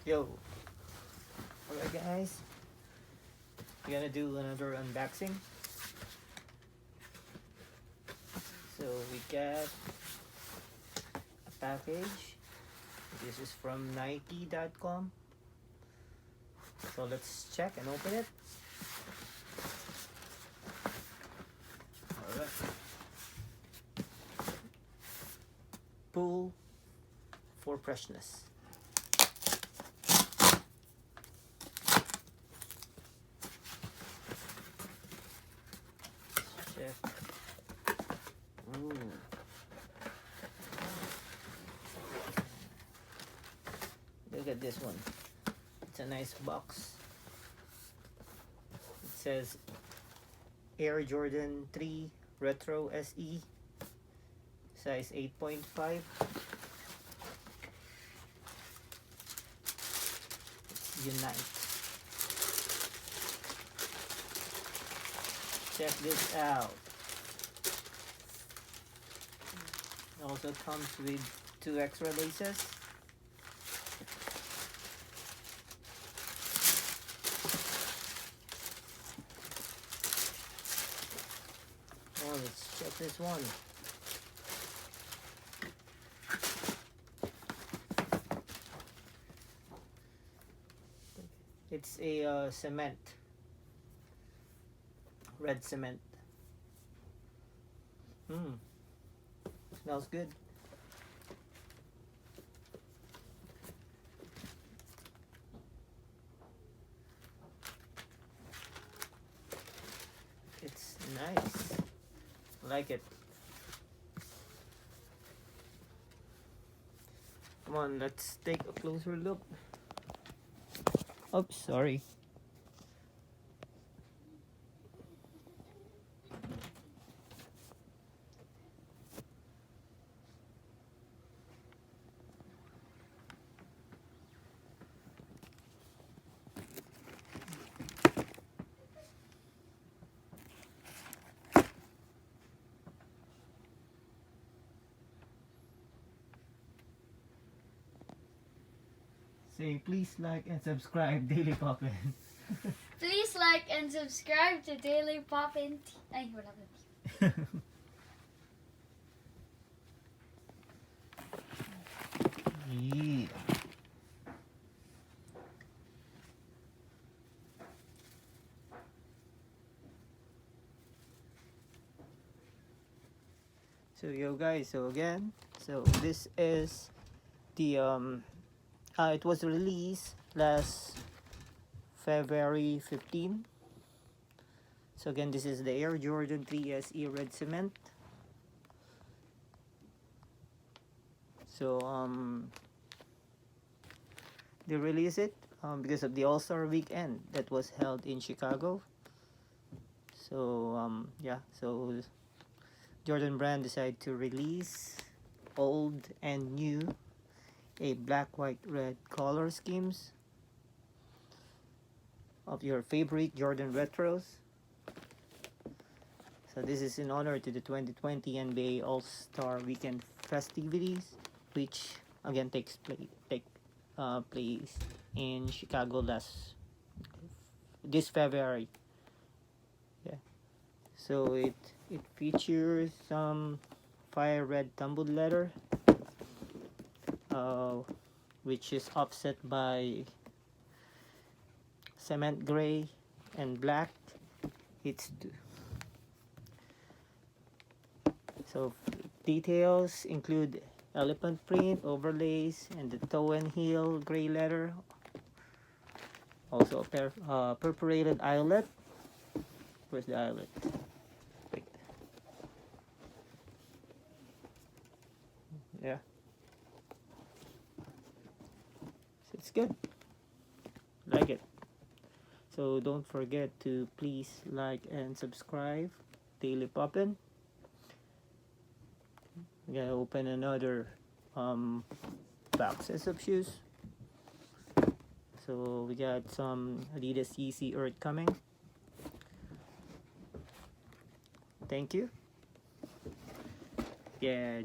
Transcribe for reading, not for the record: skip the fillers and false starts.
Yo, alright guys, we're gonna do another unboxing. So we got a package. This is from Nike.com. So let's check and open it. Alright. Pull for freshness. Check. Ooh. Look at this one. It's a nice box. It says Air Jordan 3 Retro SE, size 8.5. It's Unite. Check this out. It also comes with 2 extra laces. Oh, let's check this one. It's a cement. Red cement. Smells good. It's nice. I like it. Come on, let's take a closer look. Oops, sorry. Say please like and subscribe Daily Poppin. Please like and subscribe to Daily Poppin. Ay, wala na. Yeah. So yo guys, so this is the it was released last February 15. So again, this is the Air Jordan 3 SE Red Cement. So they released it because of the All-Star Weekend that was held in Chicago. So yeah, so Jordan brand decided to release old and new a black, white, red color schemes of your favorite Jordan retros. So this is in honor to the 2020 NBA All-Star Weekend festivities, which again takes place in Chicago this February. Yeah. So it features some fire red tumbled leather, which is offset by cement gray and black. So details include elephant print overlays and the toe and heel gray leather. Also a perforated eyelet. Where's the eyelet? Wait. Yeah. So it's good. Like it. So don't forget to please like and subscribe Daily Poppin. I'm gonna open another boxes of shoes. So we got some Adidas Yeezy Earth coming. Thank you. Yeah,